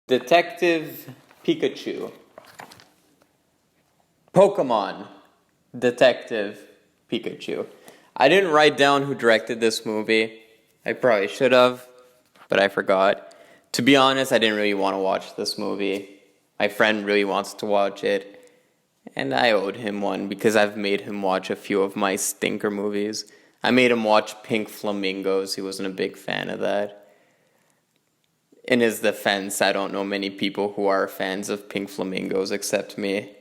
Detective Pikachu. Pokemon Detective Pikachu. I didn't write down who directed this movie. I probably should have, but I forgot. To be honest, I didn't really want to watch this movie. My friend really wants to watch it, and I owed him one because I've made him watch a few of my stinker movies. I made him watch Pink Flamingos. He wasn't a big fan of that. In his defense, I don't know many people who are fans of Pink Flamingos except me.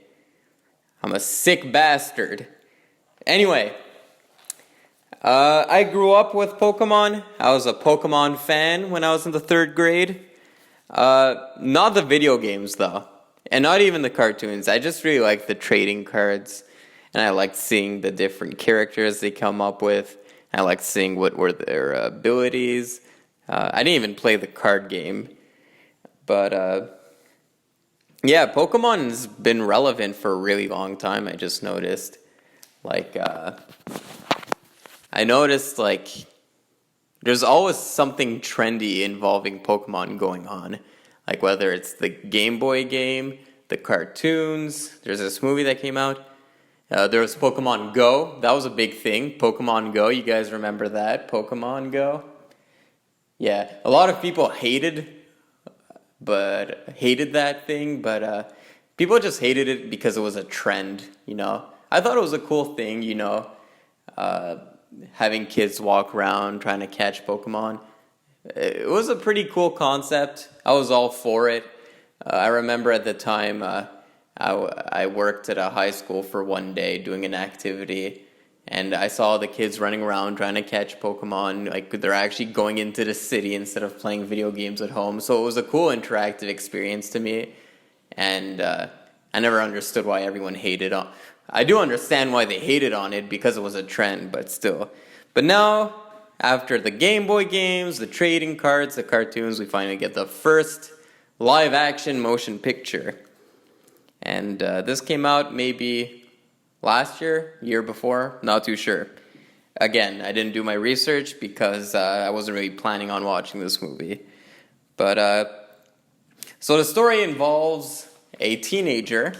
I'm a sick bastard. Anyway, I grew up with Pokemon. I was a Pokemon fan when I was in the 3rd grade. Not the video games, though. And not even the cartoons. I just really liked the trading cards. And I liked seeing the different characters they come up with. I liked seeing what were their abilities. I didn't even play the card game. But, yeah, Pokemon's been relevant for a really long time, I just noticed. I noticed, there's always something trendy involving Pokemon going on. Like, whether it's the Game Boy game, the cartoons, there's this movie that came out. There was Pokemon Go. That was a big thing. Pokemon Go, you guys remember that? Pokemon Go? Yeah, a lot of people hated that thing, but people just hated it because it was a trend, you know. I thought it was a cool thing, you know, having kids walk around trying to catch Pokemon. It was a pretty cool concept. I was all for it. I remember at the time I worked at a high school for one day doing an activity, and I saw the kids running around trying to catch Pokemon. Like, they're actually going into the city instead of playing video games at home. So it was a cool interactive experience to me. And I never understood why everyone hated on. I do understand why they hated on it because it was a trend, but still. But now, after the Game Boy games, the trading cards, the cartoons, we finally get the first live-action motion picture. And this came out maybe last year before, not too sure. Again, I didn't do my research because I wasn't really planning on watching this movie. But, so the story involves a teenager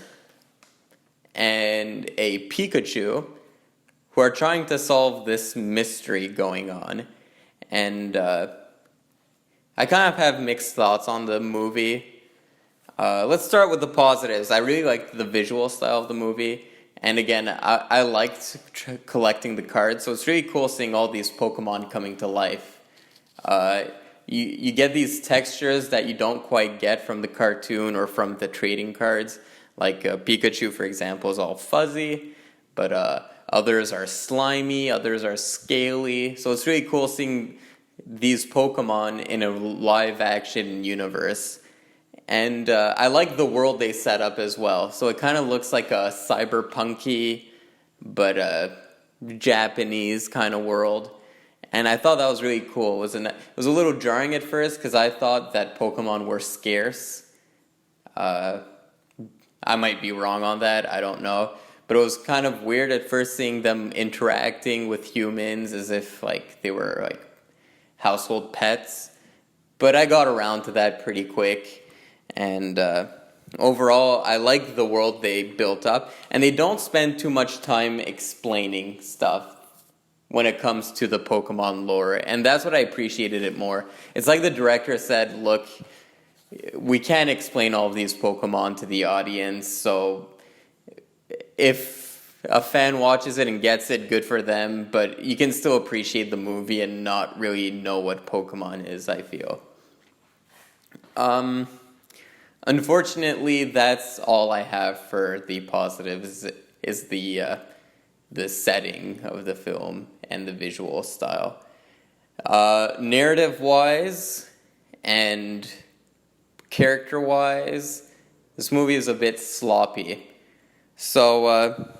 and a Pikachu who are trying to solve this mystery going on. And I kind of have mixed thoughts on the movie. Let's start with the positives. I really liked the visual style of the movie. And again, I liked collecting the cards, so it's really cool seeing all these Pokemon coming to life. You get these textures that you don't quite get from the cartoon or from the trading cards. Like Pikachu, for example, is all fuzzy, but others are slimy, others are scaly. So it's really cool seeing these Pokemon in a live-action universe. And I like the world they set up as well. So it kind of looks like a cyberpunky, but Japanese kind of world. And I thought that was really cool. It was a little jarring at first because I thought that Pokemon were scarce. I might be wrong on that. I don't know. But it was kind of weird at first seeing them interacting with humans as if they were household pets. But I got around to that pretty quick. And overall, I like the world they built up. And they don't spend too much time explaining stuff when it comes to the Pokemon lore. And that's what I appreciated it more. It's like the director said, look, we can't explain all of these Pokemon to the audience. So if a fan watches it and gets it, good for them. But you can still appreciate the movie and not really know what Pokemon is, I feel. Unfortunately, that's all I have for the positives, is the setting of the film and the visual style. Narrative-wise and character-wise, this movie is a bit sloppy. So,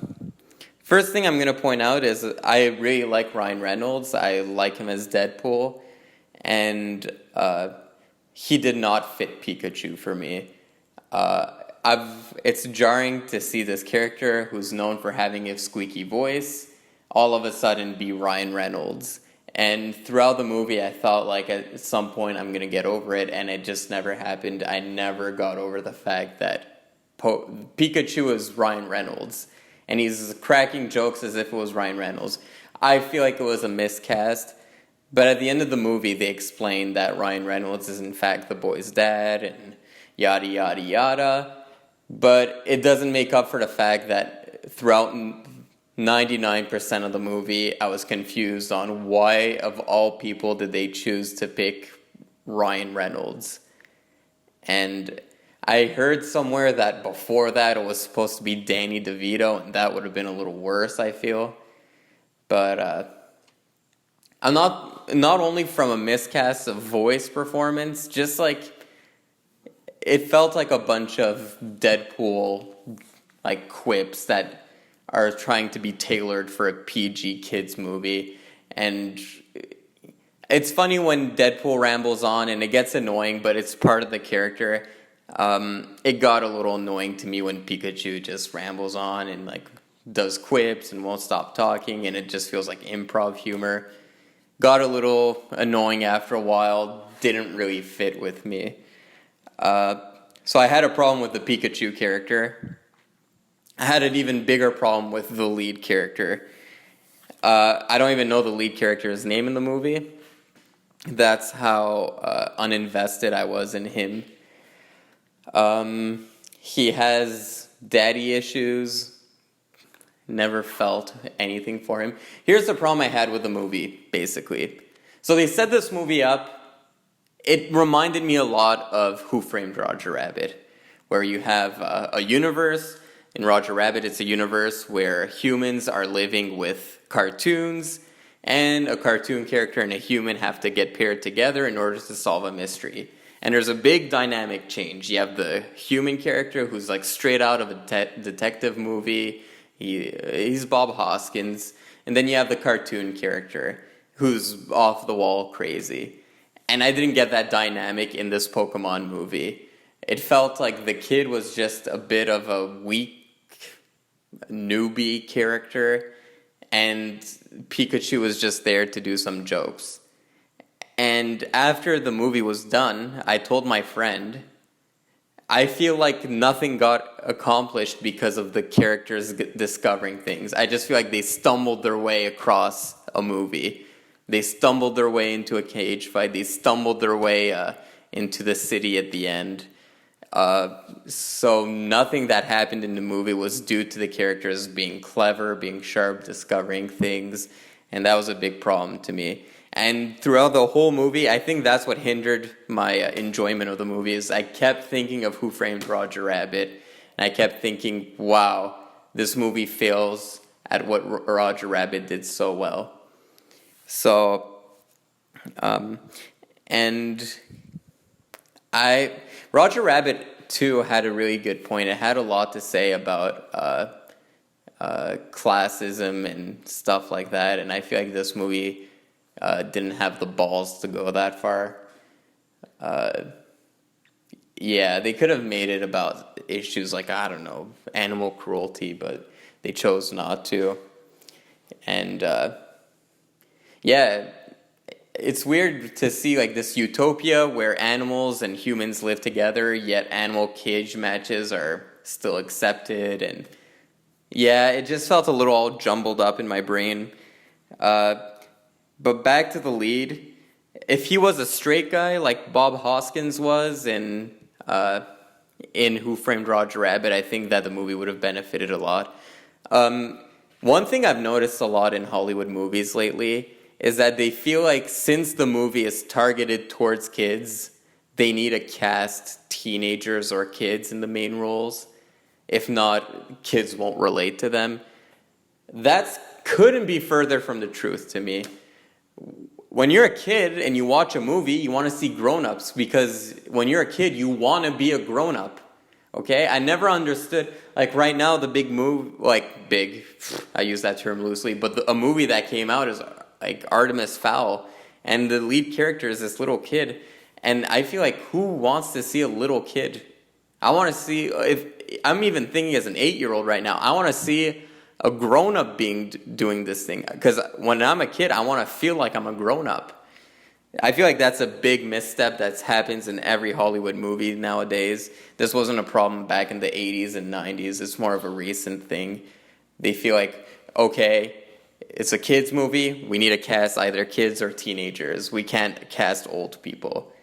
first thing I'm going to point out is I really like Ryan Reynolds. I like him as Deadpool. And he did not fit Pikachu for me. It's jarring to see this character who's known for having a squeaky voice all of a sudden be Ryan Reynolds. And throughout the movie, I thought like at some point I'm gonna get over it, and it just never happened. I never got over the fact that Pikachu is Ryan Reynolds, and he's cracking jokes as if it was Ryan Reynolds. I feel like it was a miscast, but at the end of the movie, they explained that Ryan Reynolds is in fact the boy's dad, and yada yada yada. But it doesn't make up for the fact that throughout 99% of the movie, I was confused on why, of all people, did they choose to pick Ryan Reynolds. And I heard somewhere that before that it was supposed to be Danny DeVito, and that would have been a little worse, I feel. But I'm not only from a miscast of voice performance, just like it felt like a bunch of Deadpool like quips that are trying to be tailored for a PG kids movie. And it's funny when Deadpool rambles on, and it gets annoying, but it's part of the character. It got a little annoying to me when Pikachu just rambles on and like does quips and won't stop talking, and it just feels like improv humor. Got a little annoying after a while, didn't really fit with me. So I had a problem with the Pikachu character. I had an even bigger problem with the lead character. I don't even know the lead character's name in the movie. That's how uninvested I was in him. He has daddy issues. Never felt anything for him. Here's the problem I had with the movie, basically. So they set this movie up. It reminded me a lot of Who Framed Roger Rabbit, where you have a universe. In Roger Rabbit, it's a universe where humans are living with cartoons, and a cartoon character and a human have to get paired together in order to solve a mystery. And there's a big dynamic change. You have the human character who's like straight out of a detective movie. He's Bob Hoskins. And then you have the cartoon character who's off the wall crazy. And I didn't get that dynamic in this Pokemon movie. It felt like the kid was just a bit of a weak newbie character, and Pikachu was just there to do some jokes. And after the movie was done, I told my friend, I feel like nothing got accomplished because of the characters discovering things. I just feel like they stumbled their way across a movie. They stumbled their way into a cage fight. They stumbled their way into the city at the end. So nothing that happened in the movie was due to the characters being clever, being sharp, discovering things, and that was a big problem to me. And throughout the whole movie, I think that's what hindered my enjoyment of the movie, is I kept thinking of Who Framed Roger Rabbit, and I kept thinking, wow, this movie fails at what Roger Rabbit did so well. So, Roger Rabbit, too, had a really good point. It had a lot to say about classism and stuff like that, and I feel like this movie didn't have the balls to go that far. Yeah, they could have made it about issues like, I don't know, animal cruelty, but they chose not to. And, yeah, it's weird to see like this utopia where animals and humans live together, yet animal cage matches are still accepted. And yeah, it just felt a little all jumbled up in my brain. But back to the lead. If he was a straight guy like Bob Hoskins was in Who Framed Roger Rabbit, I think that the movie would have benefited a lot. One thing I've noticed a lot in Hollywood movies lately is that they feel like since the movie is targeted towards kids, they need to cast teenagers or kids in the main roles. If not, kids won't relate to them. That couldn't be further from the truth to me. When you're a kid and you watch a movie, you want to see grown-ups, because when you're a kid, you want to be a grown-up. Okay? I never understood, like right now the big move, like big, I use that term loosely, but a movie that came out is like Artemis Fowl, and the lead character is this little kid, and I feel like who wants to see a little kid? I want to see, if I'm even thinking as an 8-year-old right now, I want to see a grown up being doing this thing. Because when I'm a kid, I want to feel like I'm a grown up. I feel like that's a big misstep that happens in every Hollywood movie nowadays. This wasn't a problem back in the 80s and 90s. It's more of a recent thing. They feel like, okay, it's a kids movie. We need to cast either kids or teenagers. We can't cast old people.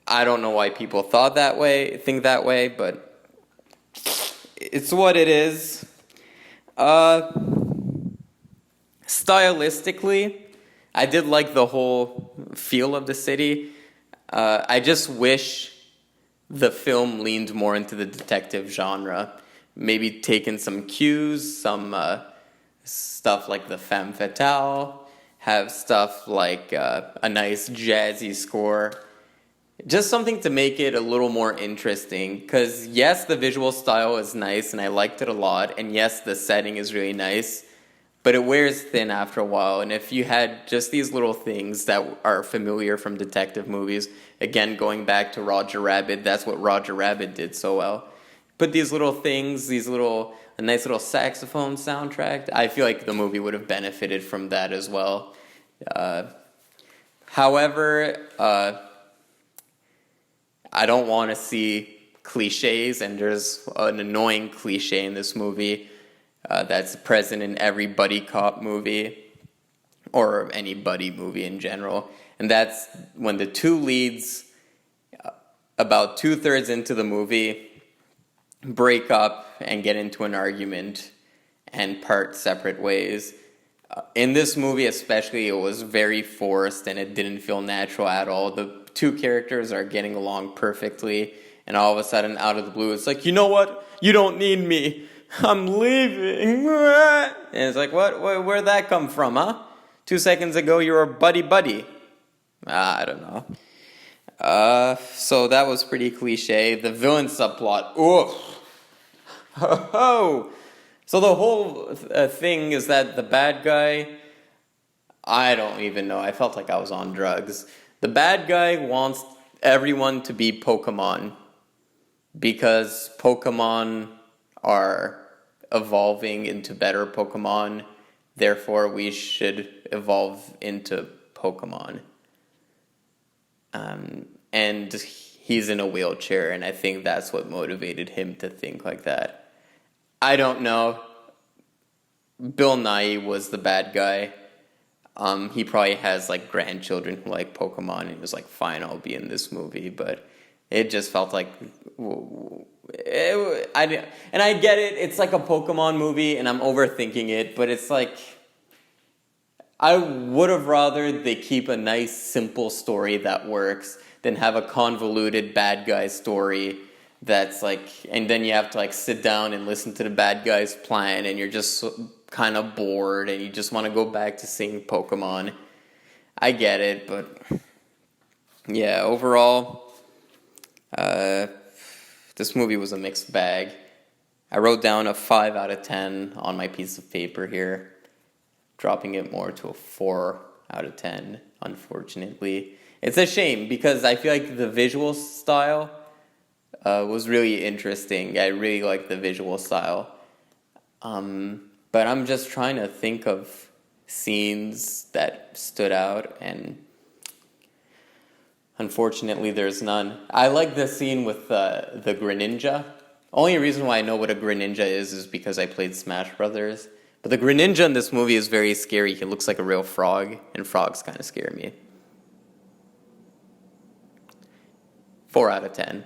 I don't know why people think that way, but it's what it is. Stylistically, I did like the whole feel of the city. I just wish the film leaned more into the detective genre. Maybe taken some cues, some stuff like the femme fatale, have stuff like a nice jazzy score. Just something to make it a little more interesting. Because yes, the visual style is nice and I liked it a lot. And yes, the setting is really nice. But it wears thin after a while. And if you had just these little things that are familiar from detective movies, again, going back to Roger Rabbit, that's what Roger Rabbit did so well. But these little things, a nice little saxophone soundtrack, I feel like the movie would have benefited from that as well. However, I don't want to see cliches, and there's an annoying cliche in this movie that's present in every buddy cop movie, or any buddy movie in general. And that's when the two leads, about 2/3 into the movie, break up and get into an argument and part separate ways. In this movie especially, it was very forced and it didn't feel natural at all. The two characters are getting along perfectly, and all of a sudden, out of the blue, it's like, you know what? You don't need me. I'm leaving. And it's like, what? Where'd that come from, huh? 2 seconds ago, you were buddy-buddy. I don't know. So that was pretty cliche. The villain subplot, oof. Oh. So the whole thing is that the bad guy, I don't even know. I felt like I was on drugs. The bad guy wants everyone to be Pokemon because Pokemon are evolving into better Pokemon. Therefore, we should evolve into Pokemon. And he's in a wheelchair, and I think that's what motivated him to think like that. I don't know. Bill Nye was the bad guy. He probably has like grandchildren who like Pokemon, and he was like, fine, I'll be in this movie. But it just felt like, and I get it, it's like a Pokemon movie, and I'm overthinking it, but it's like, I would have rather they keep a nice, simple story that works than have a convoluted bad guy story that's like, and then you have to like sit down and listen to the bad guy's plan, and you're just kind of bored, and you just want to go back to seeing Pokemon. I get it, but yeah, overall, this movie was a mixed bag. I wrote down a 5 out of 10 on my piece of paper here, dropping it more to a 4 out of 10, unfortunately. It's a shame, because I feel like the visual style was really interesting. I really like the visual style. But I'm just trying to think of scenes that stood out, and unfortunately there's none. I like the scene with the Greninja. Only reason why I know what a Greninja is because I played Smash Brothers. But the Greninja in this movie is very scary. He looks like a real frog, and frogs kind of scare me. 4 out of 10.